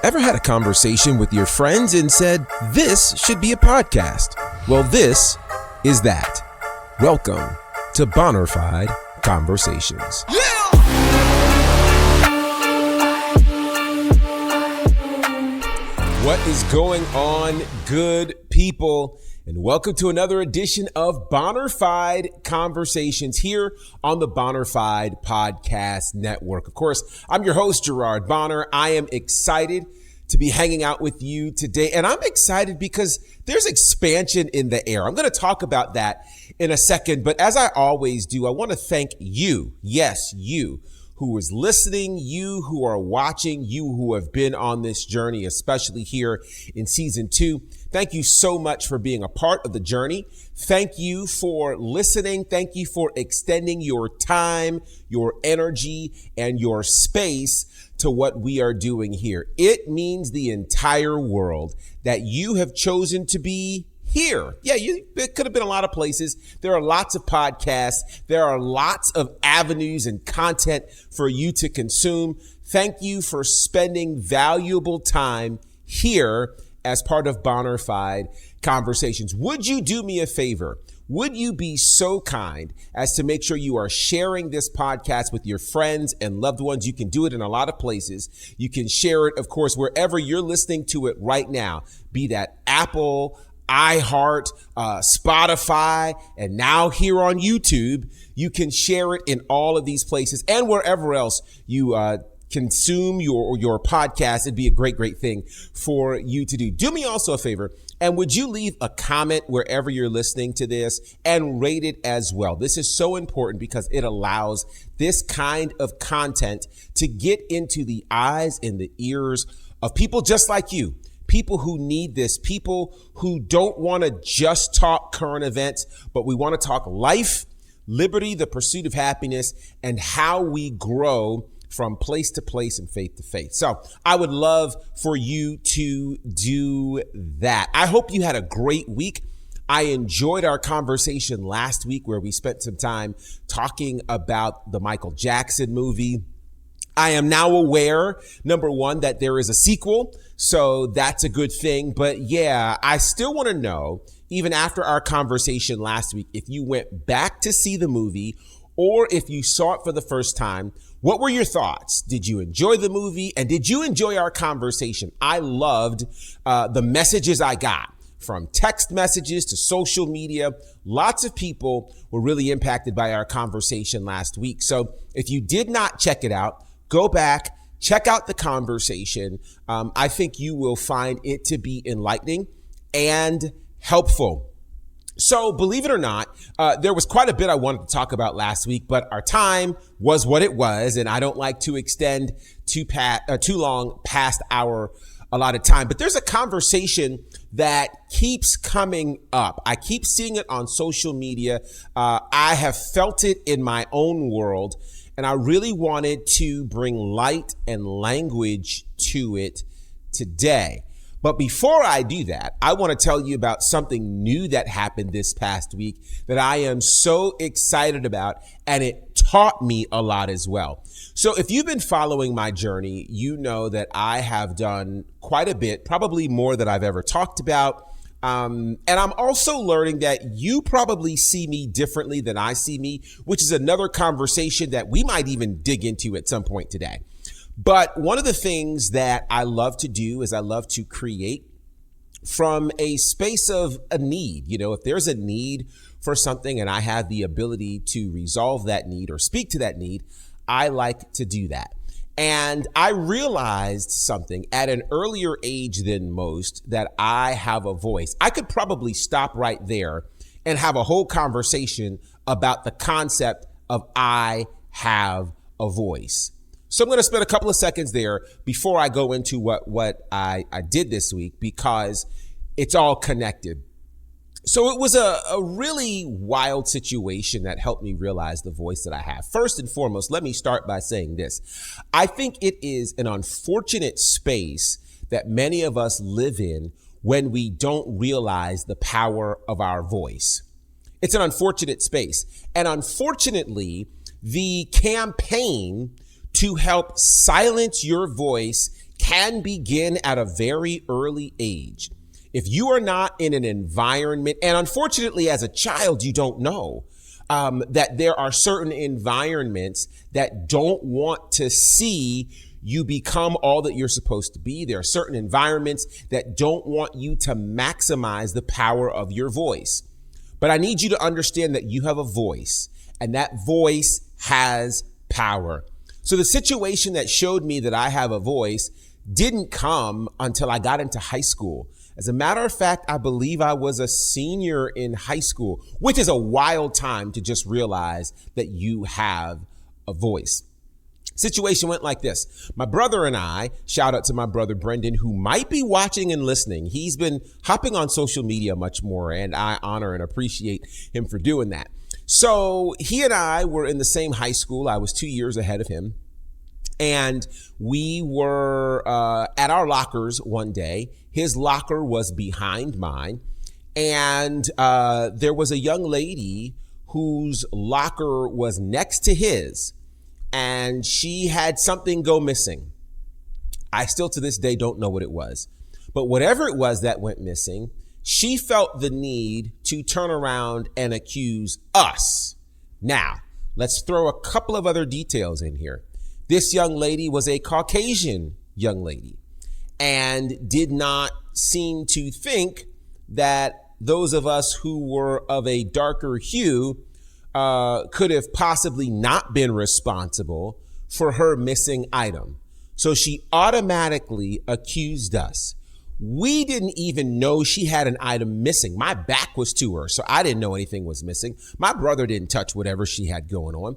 Ever had a conversation with your friends and said, this should be a podcast? Well, this is that. Welcome to Bonnerfied Conversations. What is going on, good people? And welcome to another edition of Bonnerfied Conversations here on the Bonnerfied Podcast Network. Of course, I'm your host, Gerard Bonner. I am excited to be hanging out with you today. And I'm excited because there's expansion in the air. I'm going to talk about that in a second. But as I always do, I want to thank you. Yes, you who is listening, you who are watching, you who have been on this journey, especially here in season 2. Thank you so much for being a part of the journey. Thank you for listening. Thank you for extending your time, your energy, and your space to what we are doing here. It means the entire world that you have chosen to be here. Yeah, it could have been a lot of places. There are lots of podcasts. There are lots of avenues and content for you to consume. Thank you for spending valuable time here as part of Bonnerfied Conversations. Would you do me a favor? Would you be so kind as to make sure you are sharing this podcast with your friends and loved ones? You can do it in a lot of places. You can share it, of course, wherever you're listening to it right now, be that Apple, iHeart, Spotify, and now here on YouTube. You can share it in all of these places and wherever else you consume your podcast. It'd be a great thing for you to do. Do me also a favor, and would you leave a comment wherever you're listening to this and rate it as well? This is so important because it allows this kind of content to get into the eyes and the ears of people just like you. People who need this, people who don't want to just talk current events, but we want to talk life, liberty, the pursuit of happiness, and how we grow from place to place and faith to faith. So I would love for you to do that. I hope you had a great week. I enjoyed our conversation last week where we spent some time talking about the Michael Jackson movie. I am now aware, number one, that there is a sequel, so that's a good thing. But yeah, I still want to know, even after our conversation last week, if you went back to see the movie or if you saw it for the first time, what were your thoughts? Did you enjoy the movie? And did you enjoy our conversation? I loved the messages I got. From text messages to social media, lots of people were really impacted by our conversation last week. So if you did not check it out, go back, check out the conversation. I think you will find it to be enlightening and helpful. So believe it or not, there was quite a bit I wanted to talk about last week, but our time was what it was, and I don't like to extend too long past our allotted time. But there's a conversation that keeps coming up. I keep seeing it on social media. I have felt it in my own world. And I really wanted to bring light and language to it today. But before I do that, I want to tell you about something new that happened this past week that I am so excited about, and it taught me a lot as well. So if you've been following my journey, you know that I have done quite a bit, probably more than I've ever talked about. And I'm also learning that you probably see me differently than I see me, which is another conversation that we might even dig into at some point today. But one of the things that I love to do is I love to create from a space of a need. You know, if there's a need for something and I have the ability to resolve that need or speak to that need, I like to do that. And I realized something at an earlier age than most, that I have a voice. I could probably stop right there and have a whole conversation about the concept of I have a voice. So I'm going to spend a couple of seconds there before I go into what I did this week, because it's all connected. So it was a really wild situation that helped me realize the voice that I have. First and foremost, let me start by saying this. I think it is an unfortunate space that many of us live in when we don't realize the power of our voice. It's an unfortunate space. And unfortunately, the campaign to help silence your voice can begin at a very early age. If you are not in an environment, and unfortunately as a child, you don't know that there are certain environments that don't want to see you become all that you're supposed to be. There are certain environments that don't want you to maximize the power of your voice. But I need you to understand that you have a voice, and that voice has power. So the situation that showed me that I have a voice didn't come until I got into high school. As a matter of fact, I believe I was a senior in high school, which is a wild time to just realize that you have a voice. Situation went like this. My brother and I, shout out to my brother Brendan, who might be watching and listening. He's been hopping on social media much more, and I honor and appreciate him for doing that. So he and I were in the same high school. I was 2 years ahead of him. And we were at our lockers one day. His locker was behind mine. And there was a young lady whose locker was next to his. And she had something go missing. I still to this day don't know what it was. But whatever it was that went missing, she felt the need to turn around and accuse us. Now, let's throw a couple of other details in here. This young lady was a Caucasian young lady and did not seem to think that those of us who were of a darker hue could have possibly not been responsible for her missing item. So she automatically accused us. We didn't even know she had an item missing. My back was to her, so I didn't know anything was missing. My brother didn't touch whatever she had going on.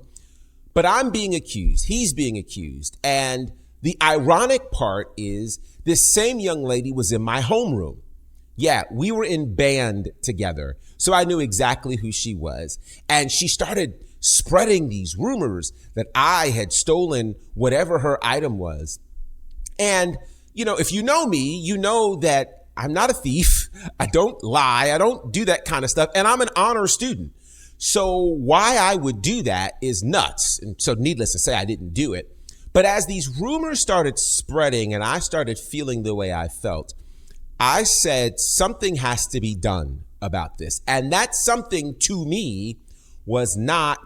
But I'm being accused. He's being accused. And the ironic part is this same young lady was in my homeroom. Yeah, we were in band together. So I knew exactly who she was. And she started spreading these rumors that I had stolen whatever her item was. And, you know, if you know me, you know that I'm not a thief. I don't lie. I don't do that kind of stuff. And I'm an honor student. So why I would do that is nuts. And so needless to say, I didn't do it. But as these rumors started spreading and I started feeling the way I felt, I said something has to be done about this. And that something to me was not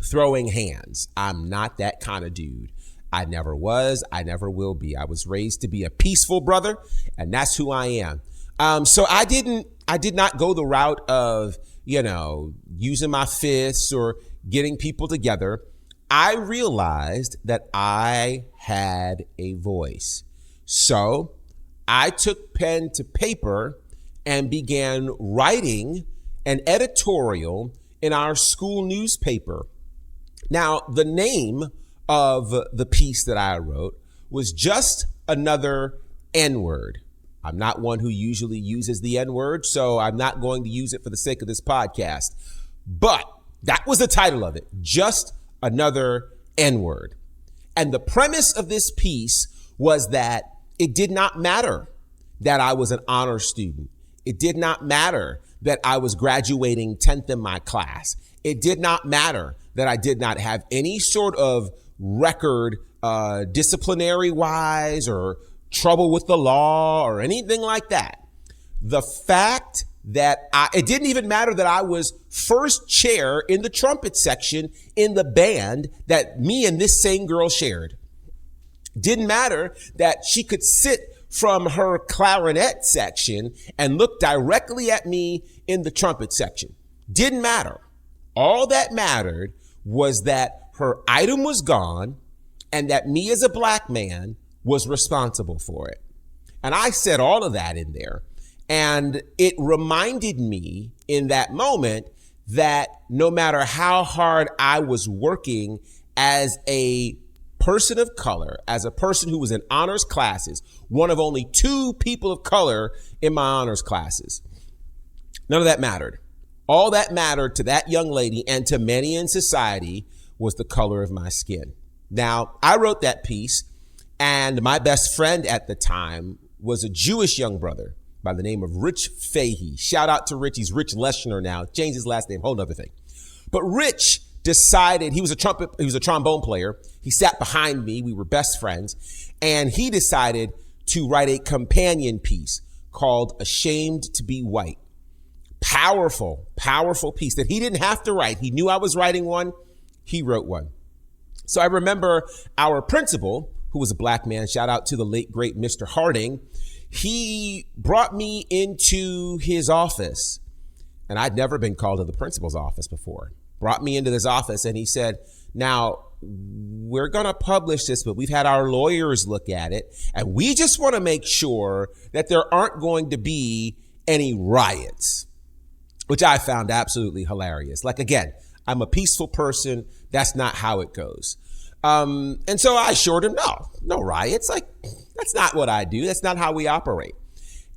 throwing hands. I'm not that kind of dude. I never was. I never will be. I was raised to be a peaceful brother, and that's who I am. So I did not go the route of, you know, using my fists or getting people together. I realized that I had a voice. So I took pen to paper and began writing an editorial in our school newspaper. Now, the name of the piece that I wrote was just another N-word. I'm not one who usually uses the N-word, so I'm not going to use it for the sake of this podcast. But that was the title of it, just another N-word. And the premise of this piece was that it did not matter that I was an honor student. It did not matter that I was graduating 10th in my class. It did not matter that I did not have any sort of record disciplinary wise or trouble with the law or anything like that. The fact that it didn't even matter that I was first chair in the trumpet section in the band that me and this same girl shared. Didn't matter that she could sit from her clarinet section and look directly at me in the trumpet section. Didn't matter. All that mattered was that her item was gone and that me as a black man was responsible for it. And I said all of that in there. And it reminded me in that moment that no matter how hard I was working as a person of color, as a person who was in honors classes, one of only 2 people of color in my honors classes, none of that mattered. All that mattered to that young lady and to many in society was the color of my skin. Now, I wrote that piece, and my best friend at the time was a Jewish young brother by the name of Rich Fahey. Shout out to Rich. He's Rich Leshner now. Changed his last name, whole nother thing. But Rich decided, he was a trombone player. He sat behind me. We were best friends. And he decided to write a companion piece called Ashamed to Be White. Powerful, powerful piece that he didn't have to write. He knew I was writing one. He wrote one. So I remember our principal, who was a black man, shout out to the late, great Mr. Harding. He brought me into his office, and I'd never been called to the principal's office before. Brought me into this office, and he said, now, we're going to publish this, but we've had our lawyers look at it, and we just want to make sure that there aren't going to be any riots, which I found absolutely hilarious. Like, again, I'm a peaceful person. That's not how it goes. And so I assured him, no riots. Like, that's not what I do. That's not how we operate.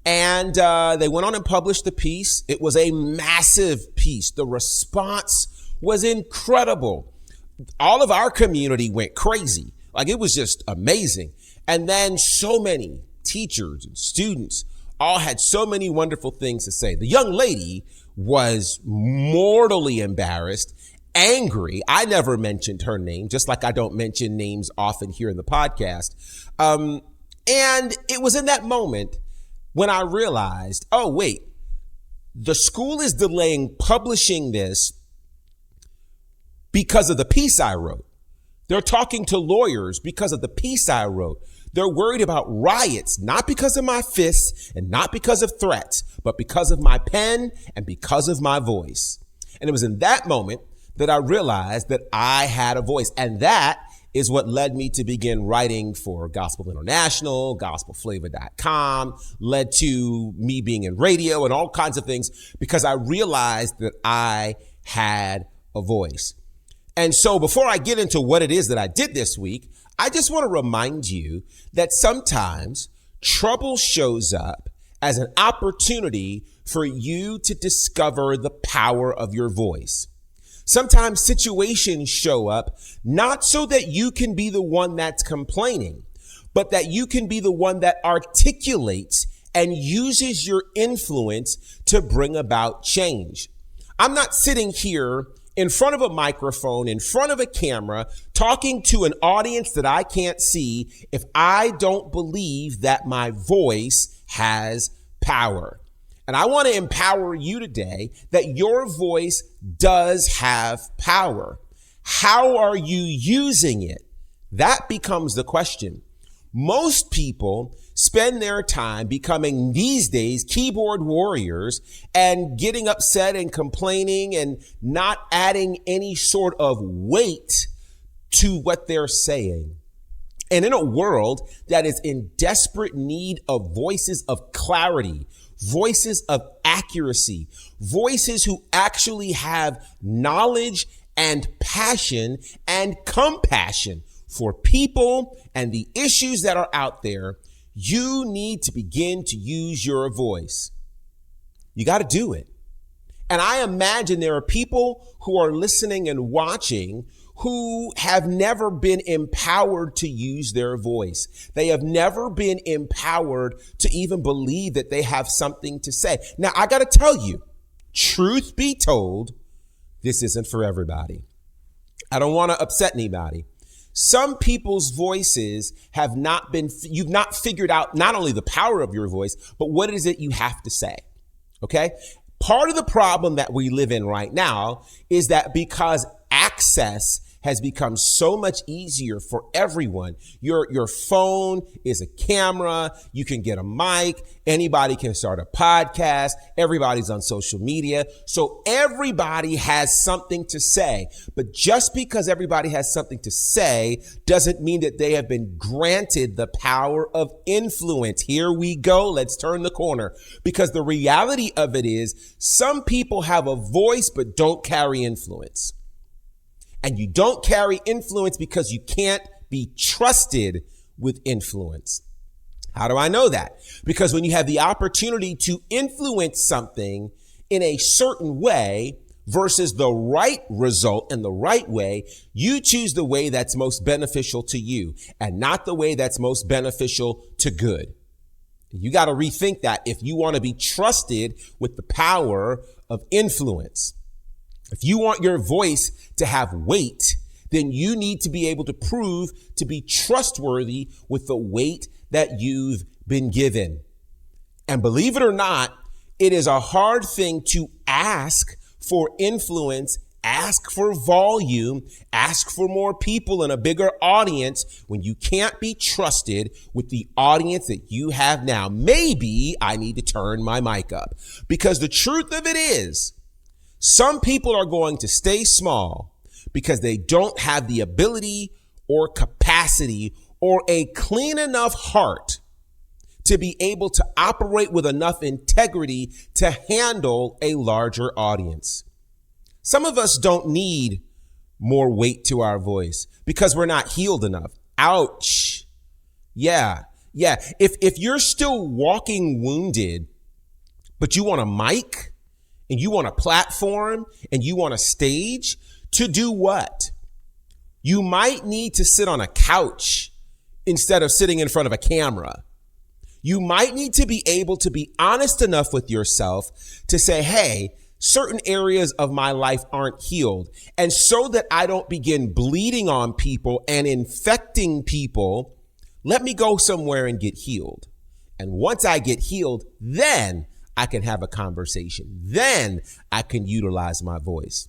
And they went on and published the piece. It was a massive piece. The response was incredible. All of our community went crazy. Like, it was just amazing. And then so many teachers and students all had so many wonderful things to say. The young lady was mortally embarrassed, angry. I never mentioned her name, just like I don't mention names often here in the podcast. And it was in that moment when I realized, oh, wait, the school is delaying publishing this because of the piece I wrote. They're talking to lawyers because of the piece I wrote. They're worried about riots, not because of my fists and not because of threats, but because of my pen and because of my voice. And it was in that moment that I realized that I had a voice. And that is what led me to begin writing for Gospel International, gospelflavor.com, led to me being in radio and all kinds of things because I realized that I had a voice. And so before I get into what it is that I did this week, I just want to remind you that sometimes trouble shows up as an opportunity for you to discover the power of your voice. Sometimes situations show up not so that you can be the one that's complaining, but that you can be the one that articulates and uses your influence to bring about change. I'm not sitting here in front of a microphone, in front of a camera, talking to an audience that I can't see if I don't believe that my voice has power. And I want to empower you today that your voice does have power. How are you using it? That becomes the question. Most people spend their time becoming these days keyboard warriors and getting upset and complaining and not adding any sort of weight to what they're saying. And in a world that is in desperate need of voices of clarity, voices of accuracy, voices who actually have knowledge and passion and compassion for people and the issues that are out there, you need to begin to use your voice. You got to do it. And I imagine there are people who are listening and watching who have never been empowered to use their voice. They have never been empowered to even believe that they have something to say. Now, I got to tell you, truth be told, this isn't for everybody. I don't want to upset anybody. Some people's voices have not been, you've not figured out not only the power of your voice, but what is it you have to say. Okay? Part of the problem that we live in right now is that because access has become so much easier for everyone. Your phone is a camera. You can get a mic. Anybody can start a podcast. Everybody's on social media. So everybody has something to say. But just because everybody has something to say doesn't mean that they have been granted the power of influence. Here we go. Let's turn the corner. Because the reality of it is some people have a voice but don't carry influence. And you don't carry influence because you can't be trusted with influence. How do I know that? Because when you have the opportunity to influence something in a certain way versus the right result and the right way, you choose the way that's most beneficial to you and not the way that's most beneficial to good. You got to rethink that if you want to be trusted with the power of influence. If you want your voice to have weight, then you need to be able to prove to be trustworthy with the weight that you've been given. And believe it or not, it is a hard thing to ask for influence, ask for volume, ask for more people and a bigger audience when you can't be trusted with the audience that you have now. Maybe I need to turn my mic up, because the truth of it is, some people are going to stay small because they don't have the ability or capacity or a clean enough heart to be able to operate with enough integrity to handle a larger audience. Some of us don't need more weight to our voice because we're not healed enough. Ouch. Yeah. If you're still walking wounded, but you want a mic and you want a platform and you want a stage to do what? You might need to sit on a couch instead of sitting in front of a camera. You might need to be able to be honest enough with yourself to say, hey, certain areas of my life aren't healed. And so that I don't begin bleeding on people and infecting people, let me go somewhere and get healed. And once I get healed, then I can have a conversation. Then I can utilize my voice.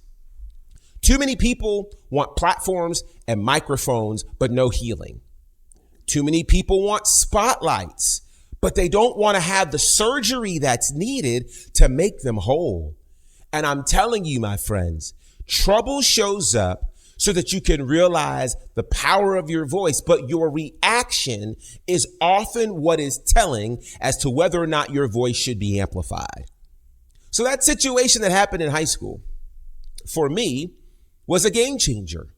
Too many people want platforms and microphones, but no healing. Too many people want spotlights, but they don't want to have the surgery that's needed to make them whole. And I'm telling you, my friends, trouble shows up so that you can realize the power of your voice, but your reaction is often what is telling as to whether or not your voice should be amplified. So that situation that happened in high school, for me, was a game changer.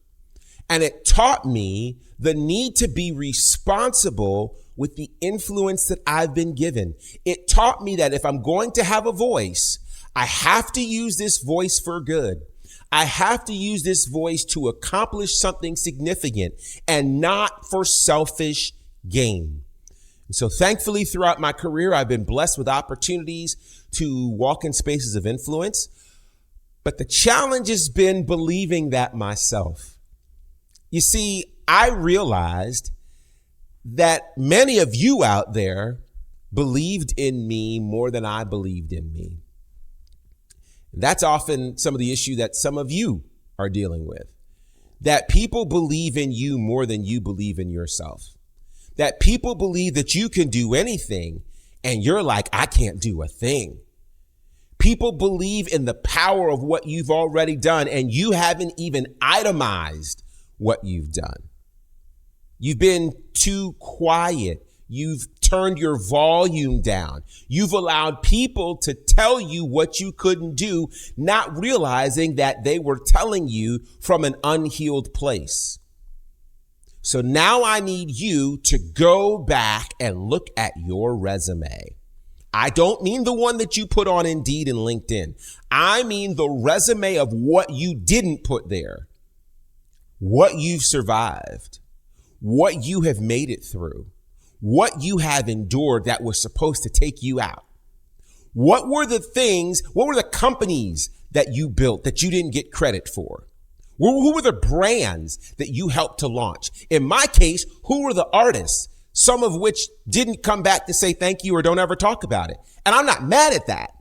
And it taught me the need to be responsible with the influence that I've been given. It taught me that if I'm going to have a voice, I have to use this voice for good. I have to use this voice to accomplish something significant and not for selfish gain. And so thankfully, throughout my career, I've been blessed with opportunities to walk in spaces of influence. But the challenge has been believing that myself. You see, I realized that many of you out there believed in me more than I believed in me. And that's often some of the issue that some of you are dealing with. That people believe in you more than you believe in yourself. That people believe that you can do anything and you're like, I can't do a thing. People believe in the power of what you've already done and you haven't even itemized what you've done. You've been too quiet. You've turned your volume down. You've allowed people to tell you what you couldn't do, not realizing that they were telling you from an unhealed place. So now I need you to go back and look at your resume. I don't mean the one that you put on Indeed and LinkedIn. I mean the resume of what you didn't put there, what you've survived, what you have made it through, what you have endured that was supposed to take you out. What were the companies that you built that you didn't get credit for? Who were the brands that you helped to launch? In my case, who were the artists, some of which didn't come back to say thank you or don't ever talk about it? And I'm not mad at that,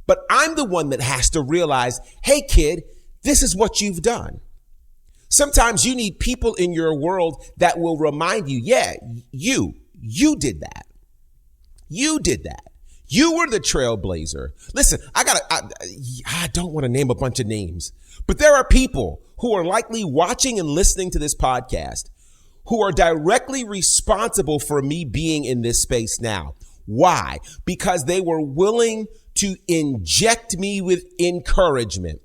but I'm the one that has to realize, hey kid, this is what you've done. Sometimes you need people in your world that will remind you, yeah, you did that. You did that. You were the trailblazer. Listen, I don't want to name a bunch of names, but there are people who are likely watching and listening to this podcast who are directly responsible for me being in this space now. Why? Because they were willing to inject me with encouragement.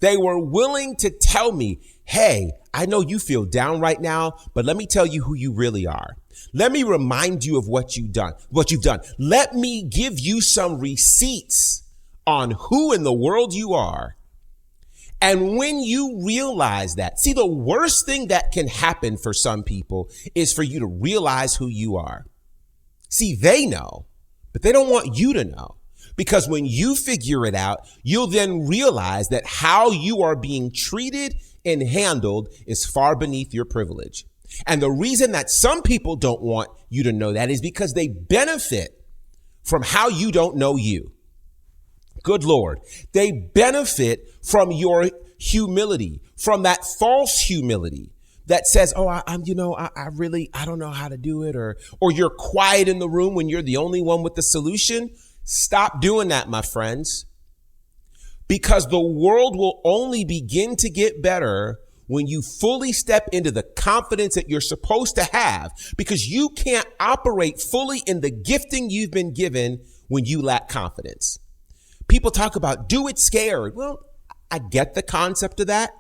They were willing to tell me, hey, I know you feel down right now, but let me tell you who you really are. Let me remind you of what you've done. Let me give you some receipts on who in the world you are. And when you realize that, see, the worst thing that can happen for some people is for you to realize who you are. See, they know, but they don't want you to know. Because when you figure it out, you'll then realize that how you are being treated and handled is far beneath your privilege. And the reason that some people don't want you to know that is because they benefit from how you don't know you. Good Lord. They benefit from your humility, from that false humility that says, oh, I don't know how to do it. Or you're quiet in the room when you're the only one with the solution. Stop doing that, my friends, because the world will only begin to get better when you fully step into the confidence that you're supposed to have, because you can't operate fully in the gifting you've been given when you lack confidence. People talk about do it scared. Well, I get the concept of that,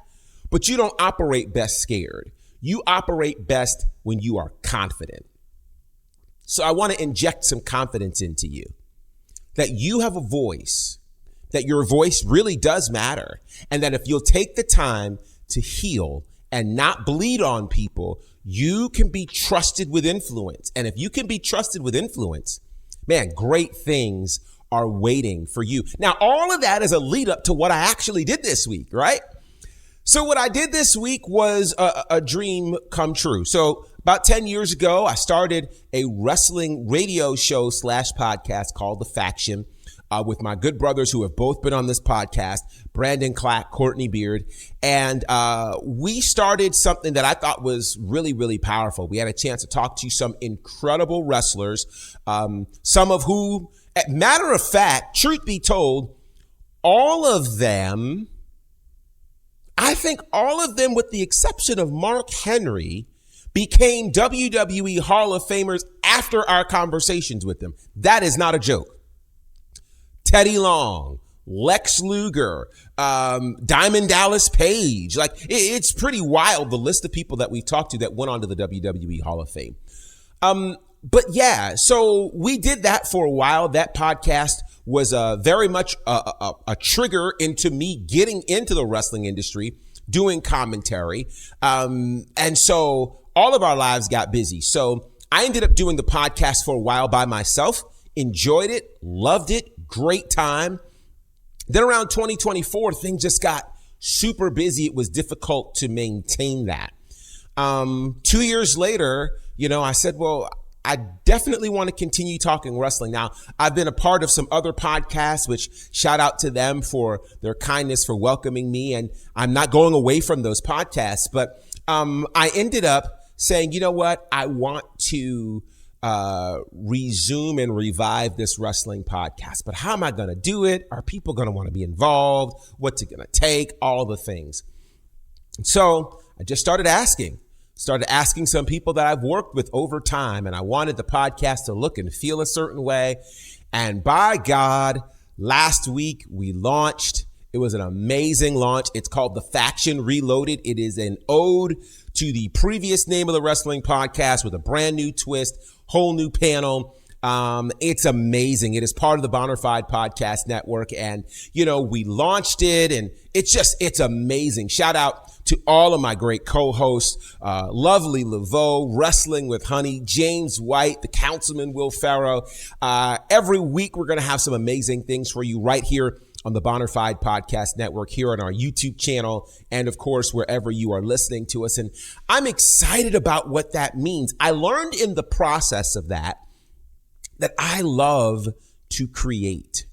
but you don't operate best scared. You operate best when you are confident. So I want to inject some confidence into you. That you have a voice, that your voice really does matter, and that if you'll take the time to heal and not bleed on people, you can be trusted with influence. And if you can be trusted with influence, man, great things are waiting for you. Now, all of that is a lead up to what I actually did this week, right? So what I did this week was a dream come true. So about 10 years ago, I started a wrestling radio show / podcast called The Faction with my good brothers who have both been on this podcast, Brandon Clack, Courtney Beard. And we started something that I thought was really, really powerful. We had a chance to talk to some incredible wrestlers, some of who, matter of fact, truth be told, I think all of them, with the exception of Mark Henry, became WWE Hall of Famers after our conversations with them. That is not a joke. Teddy Long, Lex Luger, Diamond Dallas Page. Like, it's pretty wild, the list of people that we've talked to that went on to the WWE Hall of Fame. But yeah, so we did that for a while. That podcast was very much a trigger into me getting into the wrestling industry, doing commentary. And so all of our lives got busy. So I ended up doing the podcast for a while by myself, enjoyed it, loved it, great time. Then around 2024, things just got super busy. It was difficult to maintain that. 2 years later, I said, well, I definitely want to continue talking wrestling. Now, I've been a part of some other podcasts, which shout out to them for their kindness for welcoming me. And I'm not going away from those podcasts, but I ended up saying, you know what? I want to resume and revive this wrestling podcast. But how am I going to do it? Are people going to want to be involved? What's it going to take? All the things. So I just started asking some people that I've worked with over time, and I wanted the podcast to look and feel a certain way. And by God, last week we launched. It was an amazing launch. It's called The Faction Reloaded. It is an ode to the previous name of the wrestling podcast with a brand new twist, whole new panel. It's amazing. It is part of the Bonnerfied Podcast Network. And, we launched it, and it's amazing. Shout out to all of my great co-hosts, Lovely Laveau, Wrestling with Honey, James White, the Councilman Will Ferrell. Every week we're going to have some amazing things for you right here on the Bonnerfied Podcast Network, here on our YouTube channel, and of course, wherever you are listening to us. And I'm excited about what that means. I learned in the process of that I love to create.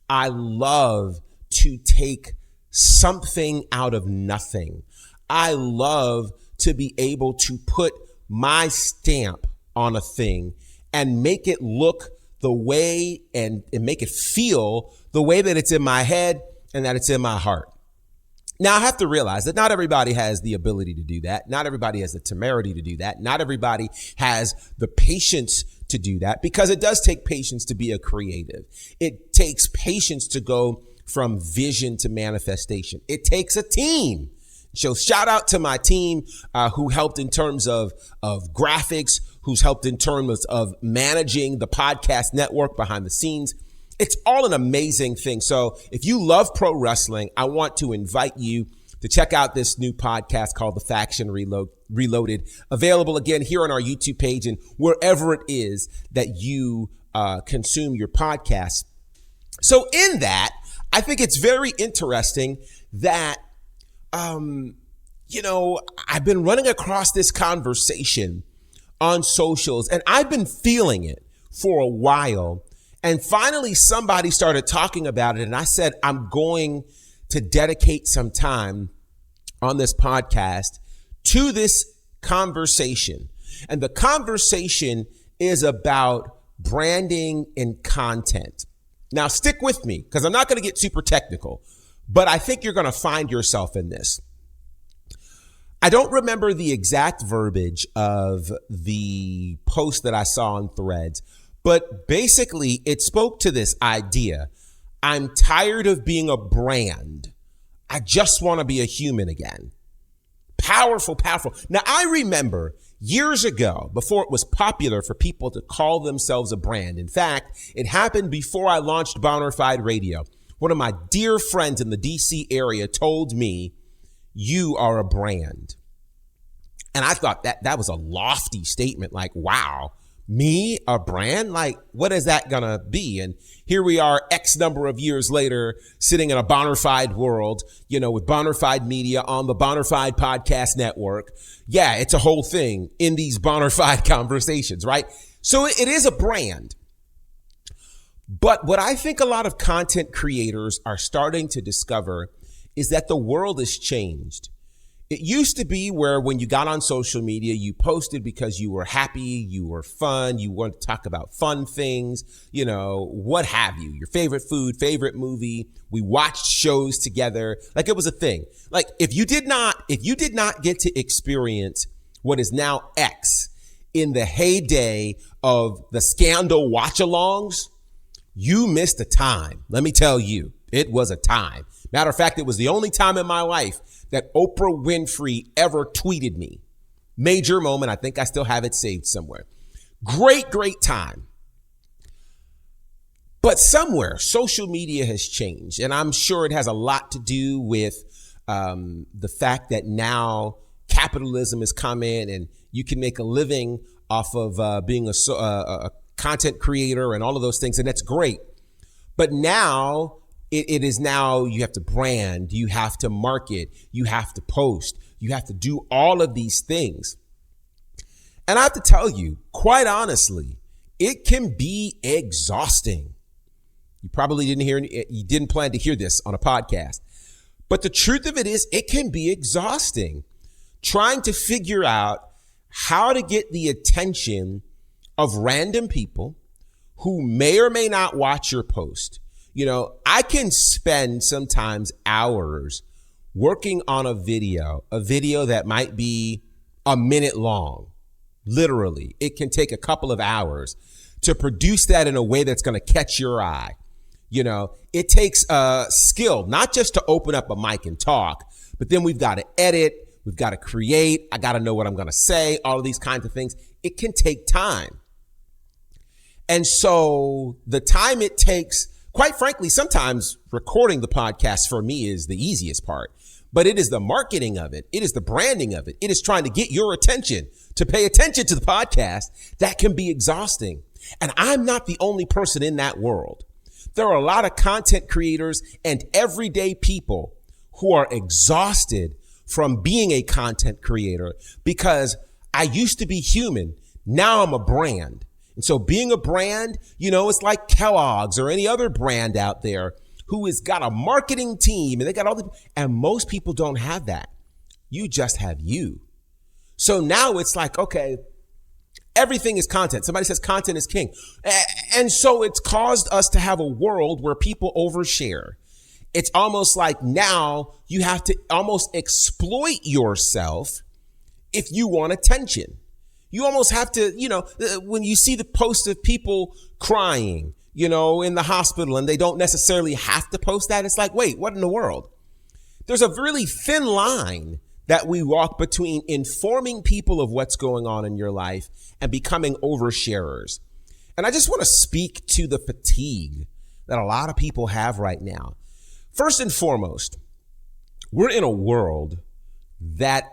I love to take something out of nothing. I love to be able to put my stamp on a thing and make it look the way and make it feel the way that it's in my head and that it's in my heart. Now, I have to realize that not everybody has the ability to do that. Not everybody has the temerity to do that. Not everybody has the patience to do that, because it does take patience to be a creative. It takes patience to go from vision to manifestation. It takes a team. So shout out to my team who helped in terms of graphics, who's helped in terms of managing the podcast network behind the scenes. It's all an amazing thing. So if you love pro wrestling, I want to invite you to check out this new podcast called The Faction Reloaded, available again here on our YouTube page and wherever it is that you consume your podcasts. So in that, I think it's very interesting that, I've been running across this conversation on socials, and I've been feeling it for a while. And finally, somebody started talking about it, and I said, I'm going to dedicate some time on this podcast to this conversation. And the conversation is about branding and content. Now, stick with me because I'm not going to get super technical, but I think you're going to find yourself in this. I don't remember the exact verbiage of the post that I saw on Threads, but basically it spoke to this idea. I'm tired of being a brand. I just want to be a human again. Powerful, powerful. Now, I remember years ago, before it was popular for people to call themselves a brand. In fact, it happened before I launched Bonafide Radio. One of my dear friends in the DC area told me, you are a brand. And I thought that was a lofty statement. Like, wow, me, a brand? Like, what is that gonna be? And here we are X number of years later, sitting in a Bonafide world, with Bonafide Media on the Bonafide Podcast Network. Yeah, it's a whole thing in these Bonafide conversations, right? So it is a brand. But what I think a lot of content creators are starting to discover is that the world has changed. It used to be where when you got on social media, you posted because you were happy, you were fun, you wanted to talk about fun things, what have you, your favorite food, favorite movie. We watched shows together. Like it was a thing. Like if you did not get to experience what is now X in the heyday of the scandal watch-alongs, you missed a time. Let me tell you, it was a time. Matter of fact, it was the only time in my life that Oprah Winfrey ever tweeted me. Major moment. I think I still have it saved somewhere. Great, great time. But somewhere social media has changed. And I'm sure it has a lot to do with the fact that now capitalism has come in and you can make a living off of being a content creator and all of those things. And that's great. But now it is now you have to brand, you have to market, you have to post, you have to do all of these things. And I have to tell you, quite honestly, it can be exhausting. You probably you didn't plan to hear this on a podcast. But the truth of it is, it can be exhausting trying to figure out how to get the attention of random people who may or may not watch your post. I can spend sometimes hours working on a video that might be a minute long. Literally, it can take a couple of hours to produce that in a way that's going to catch your eye. It takes skill, not just to open up a mic and talk, but then we've got to edit, we've got to create, I got to know what I'm going to say, all of these kinds of things. It can take time. And so the time it takes, quite frankly, sometimes recording the podcast for me is the easiest part, but it is the marketing of it. It is the branding of it. It is trying to get your attention to pay attention to the podcast. That can be exhausting. And I'm not the only person in that world. There are a lot of content creators and everyday people who are exhausted from being a content creator because I used to be human. Now I'm a brand. And so being a brand, it's like Kellogg's or any other brand out there who has got a marketing team and they got and most people don't have that. You just have you. So now it's like, okay, everything is content. Somebody says content is king. And so it's caused us to have a world where people overshare. It's almost like now you have to almost exploit yourself if you want attention. You almost have to, when you see the posts of people crying, in the hospital and they don't necessarily have to post that. It's like, wait, what in the world? There's a really thin line that we walk between informing people of what's going on in your life and becoming oversharers. And I just want to speak to the fatigue that a lot of people have right now. First and foremost, we're in a world that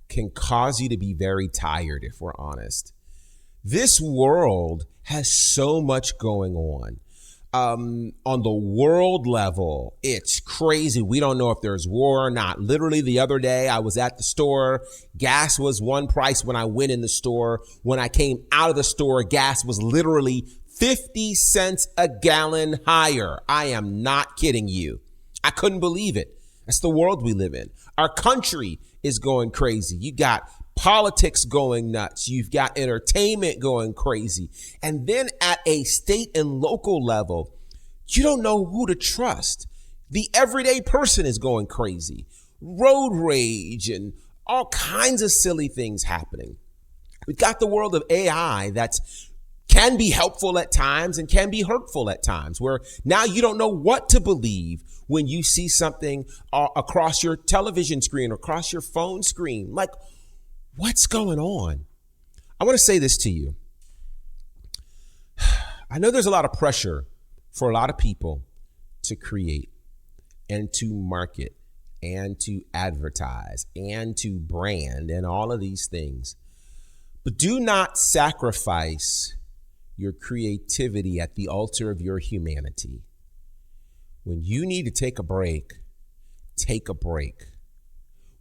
can cause you to be very tired, if we're honest. This world has so much going on. On the world level, it's crazy. We don't know if there's war or not. Literally the other day, I was at the store. Gas was one price when I went in the store. When I came out of the store, gas was literally 50 cents a gallon higher. I am not kidding you. I couldn't believe it. That's the world we live in. Our country is going crazy. You got politics going nuts. You've got entertainment going crazy. And then at a state and local level, you don't know who to trust. The everyday person is going crazy. Road rage and all kinds of silly things happening. We've got the world of AI that's can be helpful at times and can be hurtful at times, where now you don't know what to believe when you see something across your television screen or across your phone screen. Like, what's going on? I want to say this to you. I know there's a lot of pressure for a lot of people to create and to market and to advertise and to brand and all of these things. But do not sacrifice your creativity at the altar of your humanity. When you need to take a break, take a break.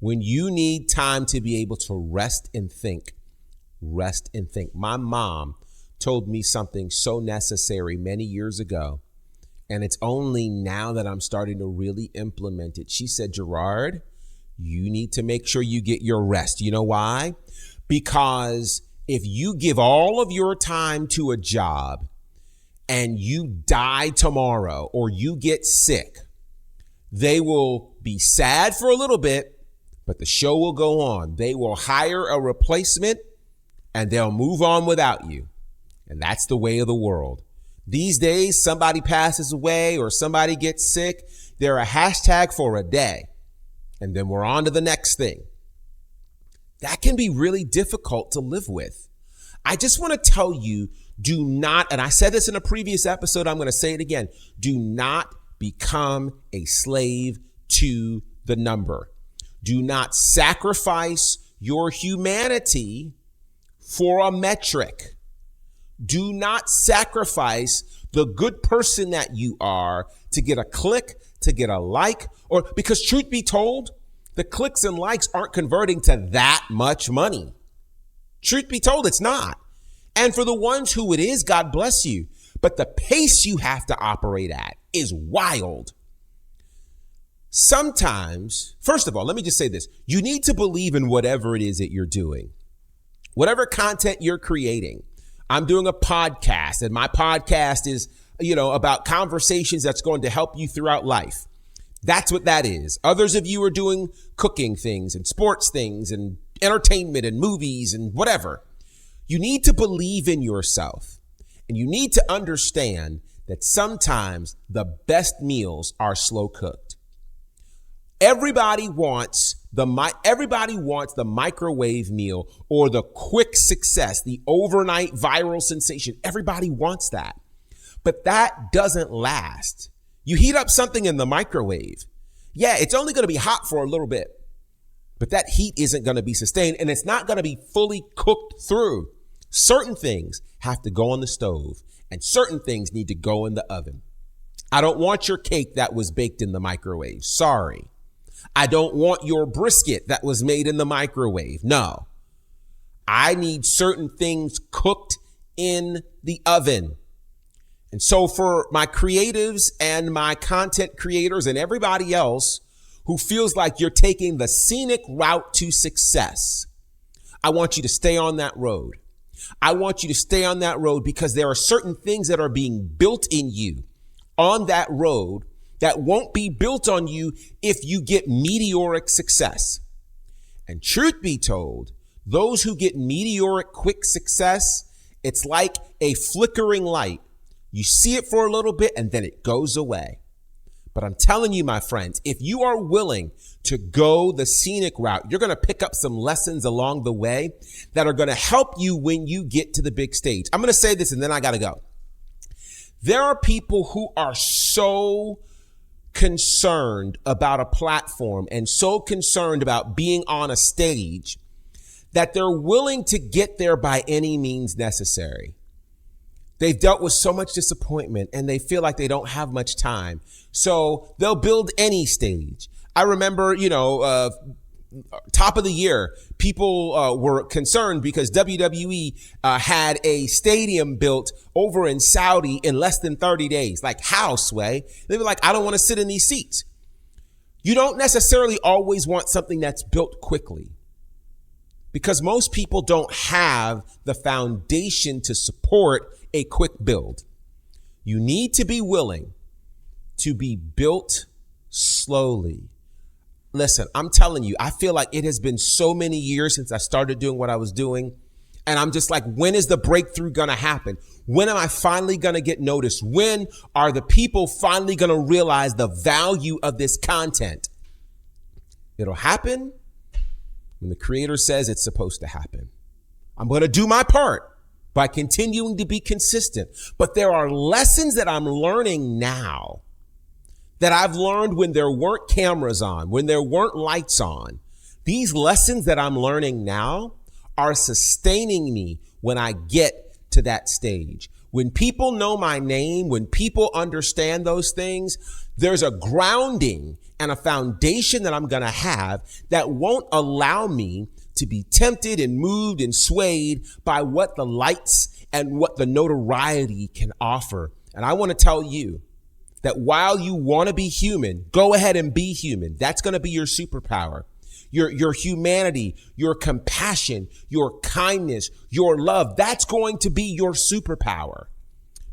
When you need time to be able to rest and think, rest and think. My mom told me something so necessary many years ago, and it's only now that I'm starting to really implement it. She said, Gerard, you need to make sure you get your rest. You know why? Because if you give all of your time to a job and you die tomorrow or you get sick, they will be sad for a little bit, but the show will go on. They will hire a replacement and they'll move on without you. And that's the way of the world. These days, somebody passes away or somebody gets sick, they're a hashtag for a day. And then we're on to the next thing. That can be really difficult to live with. I just want to tell you, do not, and I said this in a previous episode, I'm going to say it again, do not become a slave to the number. Do not sacrifice your humanity for a metric. Do not sacrifice the good person that you are to get a click, to get a like, or because truth be told, the clicks and likes aren't converting to that much money. Truth be told, it's not. And for the ones who it is, God bless you. But the pace you have to operate at is wild. Sometimes, first of all, let me just say this. You need to believe in whatever it is that you're doing. Whatever content you're creating. I'm doing a podcast, and my podcast is, about conversations that's going to help you throughout life. That's what that is. Others of you are doing cooking things and sports things and entertainment and movies and whatever. You need to believe in yourself, and you need to understand that sometimes the best meals are slow cooked. Everybody wants the microwave meal or the quick success, the overnight viral sensation. Everybody wants that, but that doesn't last. You heat up something in the microwave. Yeah, it's only going to be hot for a little bit, but that heat isn't going to be sustained, and it's not going to be fully cooked through. Certain things have to go on the stove, and certain things need to go in the oven. I don't want your cake that was baked in the microwave. Sorry. I don't want your brisket that was made in the microwave. No. I need certain things cooked in the oven. And so for my creatives and my content creators and everybody else who feels like you're taking the scenic route to success, I want you to stay on that road. I want you to stay on that road because there are certain things that are being built in you on that road that won't be built on you if you get meteoric success. And truth be told, those who get meteoric quick success, it's like a flickering light. You see it for a little bit and then it goes away. But I'm telling you, my friends, if you are willing to go the scenic route, you're going to pick up some lessons along the way that are going to help you when you get to the big stage. I'm going to say this and then I got to go. There are people who are so concerned about a platform and so concerned about being on a stage that they're willing to get there by any means necessary. They've dealt with so much disappointment and they feel like they don't have much time. So they'll build any stage. I remember, top of the year, people were concerned because WWE had a stadium built over in Saudi in less than 30 days. Like, how, Sway? They were like, I don't want to sit in these seats. You don't necessarily always want something that's built quickly because most people don't have the foundation to support a quick build. You need to be willing to be built slowly. Listen, I'm telling you, I feel like it has been so many years since I started doing what I was doing. And I'm just like, when is the breakthrough going to happen? When am I finally going to get noticed? When are the people finally going to realize the value of this content? It'll happen when the creator says it's supposed to happen. I'm going to do my part by continuing to be consistent. But there are lessons that I'm learning now that I've learned when there weren't cameras on, when there weren't lights on. These lessons that I'm learning now are sustaining me when I get to that stage. When people know my name, when people understand those things, there's a grounding and a foundation that I'm going to have that won't allow me to be tempted and moved and swayed by what the lights and what the notoriety can offer. And I want to tell you that while you want to be human, go ahead and be human. That's going to be your superpower. Your humanity, your compassion, your kindness, your love, that's going to be your superpower.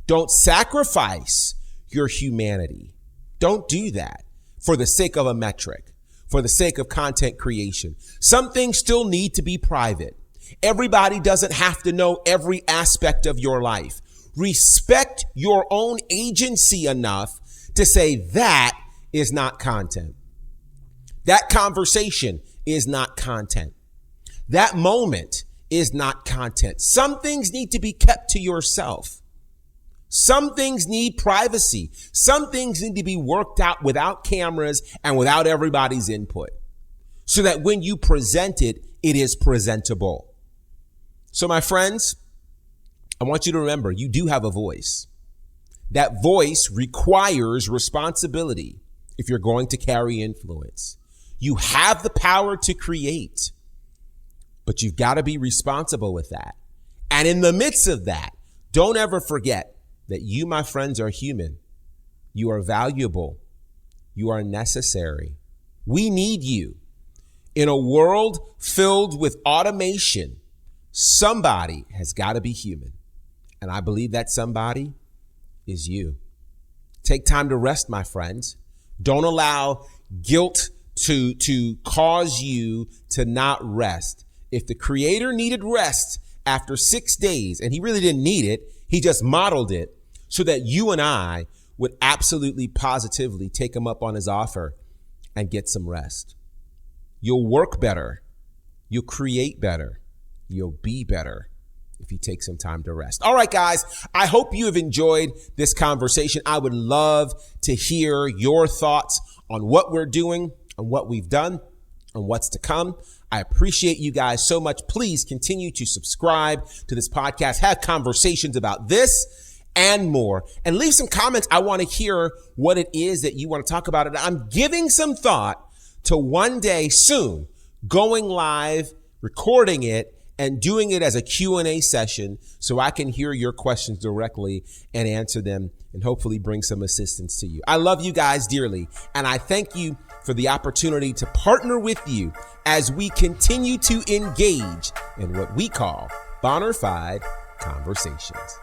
Don't sacrifice your humanity. Don't do that for the sake of a metric, for the sake of content creation. Some things still need to be private. Everybody doesn't have to know every aspect of your life. Respect your own agency enough to say that is not content. That conversation is not content. That moment is not content. Some things need to be kept to yourself. Some things need privacy. Some things need to be worked out without cameras and without everybody's input so that when you present it, it is presentable. So my friends, I want you to remember, you do have a voice. That voice requires responsibility if you're going to carry influence. You have the power to create, but you've got to be responsible with that. And in the midst of that, don't ever forget that you, my friends, are human. You are valuable. You are necessary. We need you. In a world filled with automation, somebody has got to be human. And I believe that somebody is you. Take time to rest, my friends. Don't allow guilt to cause you to not rest. If the creator needed rest after 6 days, and he really didn't need it, he just modeled it so that you and I would absolutely positively take him up on his offer and get some rest. You'll work better. You'll create better. You'll be better if you take some time to rest. All right, guys, I hope you have enjoyed this conversation. I would love to hear your thoughts on what we're doing and what we've done and what's to come. I appreciate you guys so much. Please continue to subscribe to this podcast, have conversations about this and more, and leave some comments. I want to hear what it is that you want to talk about. And I'm giving some thought to one day soon going live, recording it, and doing it as a Q&A session so I can hear your questions directly and answer them and hopefully bring some assistance to you. I love you guys dearly, and I thank you for the opportunity to partner with you as we continue to engage in what we call bona fide conversations.